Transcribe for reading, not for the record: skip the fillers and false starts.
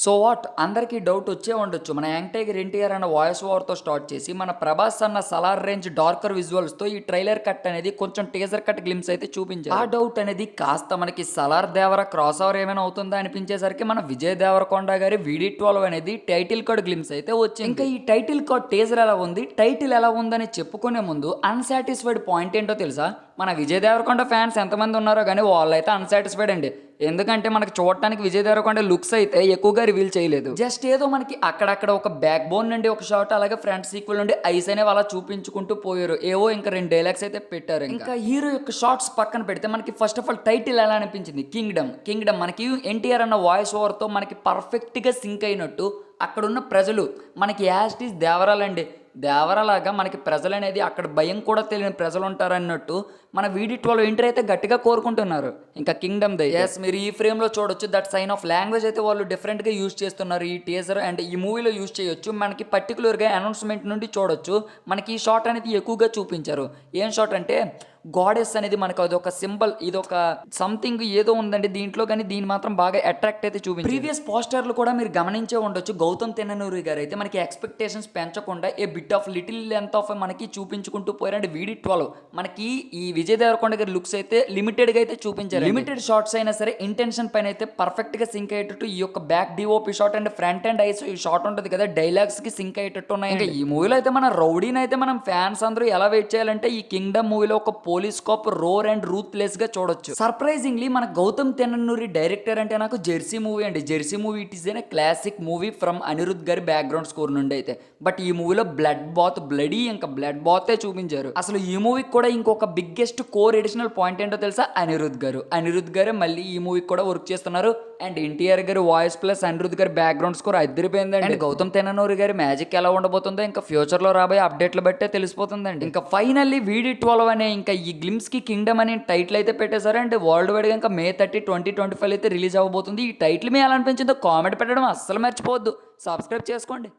So what అందరికీ doubt వచ్చే ఉండొచ్చు. మన యంగ్ టైగర్ ఎన్టీఆర్ అన్న వాయిస్ ఓవర్తో స్టార్ట్ చేసి మన ప్రభాస్ అన్న సలార్ రేంజ్ డార్కర్ విజువల్స్తో ఈ ట్రైలర్ కట్ అనేది కొంచెం టీజర్ కట్ గ్లిమ్స్ అయితే చూపించారు. ఆ డౌట్ అనేది కాస్త మనకి సలార్ దేవర క్రాస్ ఓవర్ ఏమైనా అవుతుందా అనిపించేసరికి మన విజయ్ దేవరకొండ గారి VD12 అనేది టైటిల్ కార్డ్ గ్లిమ్స్ అయితే వచ్చింది. ఇంకా ఈ టైటిల్ కార్డ్ టీజర్ ఎలా ఉంది, టైటిల్ ఎలా ఉందని చెప్పుకునే ముందు అన్సాటిస్ఫైడ్ పాయింట్ ఏంటో తెలుసా? మన విజయ్ దేవరకొండ ఫ్యాన్స్ ఎంతమంది ఉన్నారో కానీ వాళ్ళైతే అన్సాటిస్ఫైడ్ అండి. ఎందుకంటే మనకి చూడటానికి విజయ్ దేవరకొండ లుక్స్ అయితే ఎక్కువగా రివీల్ చేయలేదు. జస్ట్ ఏదో మనకి అక్కడక్కడ ఒక బ్యాక్ బోన్ నుండి ఒక షాట్, అలాగే ఫ్రంట్ సీక్వెల్ నుండి ఐస్ అనేవి అలా చూపించుకుంటూ పోయారు. ఏవో ఇంకా 2 డైలాగ్స్ అయితే పెట్టారు. ఇంకా హీరో యొక్క షార్ట్స్ పక్కన పెడితే మనకి ఫస్ట్ ఆఫ్ ఆల్ టైటిల్ ఎలా అనిపించింది? కింగ్డమ్ మనకి ఎన్టీఆర్ అన్న వాయిస్ ఓవర్తో మనకి పర్ఫెక్ట్గా సింక్ అయినట్టు అక్కడున్న ప్రజలు మనకి యాస్టీస్ దేవరాలండి. దేవరలాగా మనకి ప్రజలు అనేది అక్కడ భయం కూడా తెలియని ప్రజలు ఉంటారన్నట్టు మన VD12 ఎంట్రీ అయితే గట్టిగా కోరుకుంటున్నారు. ఇంకా కింగ్డమ్ దే ఎస్ మీరు ఈ ఫ్రేమ్లో చూడొచ్చు. దట్ సైన్ ఆఫ్ లాంగ్వేజ్ అయితే వాళ్ళు డిఫరెంట్గా యూజ్ చేస్తున్నారు ఈ టీజర్ అండ్ ఈ మూవీలో యూజ్ చేయొచ్చు. మనకి పర్టికులర్గా అనౌన్స్మెంట్ నుండి చూడొచ్చు. మనకి ఈ షాట్ అనేది ఎక్కువగా చూపించారు. ఏం షాట్ అంటే గాడెస్ అనేది మనకు అదొక సింబల్, ఇదొక సంథింగ్ ఏదో ఉందండి దీంట్లో, కానీ దీన్ని మాత్రం బాగా అట్రాక్ట్ అయితే చూపించారు. ప్రీవియస్ పోస్టర్లు కూడా మీరు గమనించే ఉండొచ్చు. గౌతమ్ తిన్ననూరి గారు అయితే మనకి ఎక్స్పెక్టేషన్స్ పెంచకుండా a bit of little length of మనకి చూపించుకుంటూ పోయారంటే VD12 మనకి ఈ విజయ్ దేవరకొండ గారి లుక్స్ అయితే లిమిటెడ్గా అయితే చూపించారు. లిమిటెడ్ షార్ట్స్ అయినా సరే ఇంటెన్షన్ పైన అయితే పర్ఫెక్ట్గా సింక్ అయ్యేటట్టు ఈ యొక్క back DOP shot and front and ice ఈ షాట్ ఉంటుంది కదా, డైలాగ్స్కి సింక్ అయ్యేటట్టు ఉన్నాయి. ఇంకా ఈ మూవీలో అయితే మన రౌడీని అయితే మనం ఫ్యాన్స్ అందరూ ఎలా వెయిట్ చేయాలంటే ఈ కింగ్డమ్ మూవీలో ఒక police cop roar and ruthless గా చూడొచ్చు. సర్ప్రైజింగ్లీ మన గౌతమ్ తిన్ననూరి డైరెక్టర్ అంటే నాకు జెర్సీ మూవీ అండి. Jersey movie it is a classic movie from Anirudh గారి బ్యాక్గ్రౌండ్ స్కోర్ నుండి అయితే. బట్ ఈ మూవీలో బ్లడ్ బాత్ చూపించారు. అసలు ఈ మూవీకి కూడా ఇంకొక బిగ్గెస్ట్ కోర్ ఎడిషనల్ పాయింట్ ఏంటో తెలుసా? అనిరుద్ గారే మళ్ళీ ఈ మూవీకి కూడా వర్క్ చేస్తున్నారు. అండ్ ఎన్టీఆర్ గారి వాయిస్ ప్లస్ అనిరుద్ గారి బ్యాక్గ్రౌండ్ స్కోర్ అదిరిపోయిందండి. అండ్ గౌతమ్ తిన్ననూరి గారి మ్యాజిక్ ఎలా ఉండబోతుందో ఇంకా ఫ్యూచర్ లో రాబోయే అప్డేట్లు బట్టే తెలిసిపోతుందండి. ఇంకా ఫైనల్లీ VD12 అనే ఇంకా ఈ గ్లిమ్స్ కి కింగ్డమ్ అనే టైటిల్ అయితే పెట్టేశారు. అండ్ వరల్డ్ వైడ్ గా ఇంకా May 30, 2025 అయితే రిలీజ్ అవ్వబోతుంది. ఈ టైటిల్ మీ ఎలా అనిపించిందో కామెంట్ పెట్టడం అస్సలు మర్చిపోవద్దు. సబ్స్క్రైబ్ చేసుకోండి.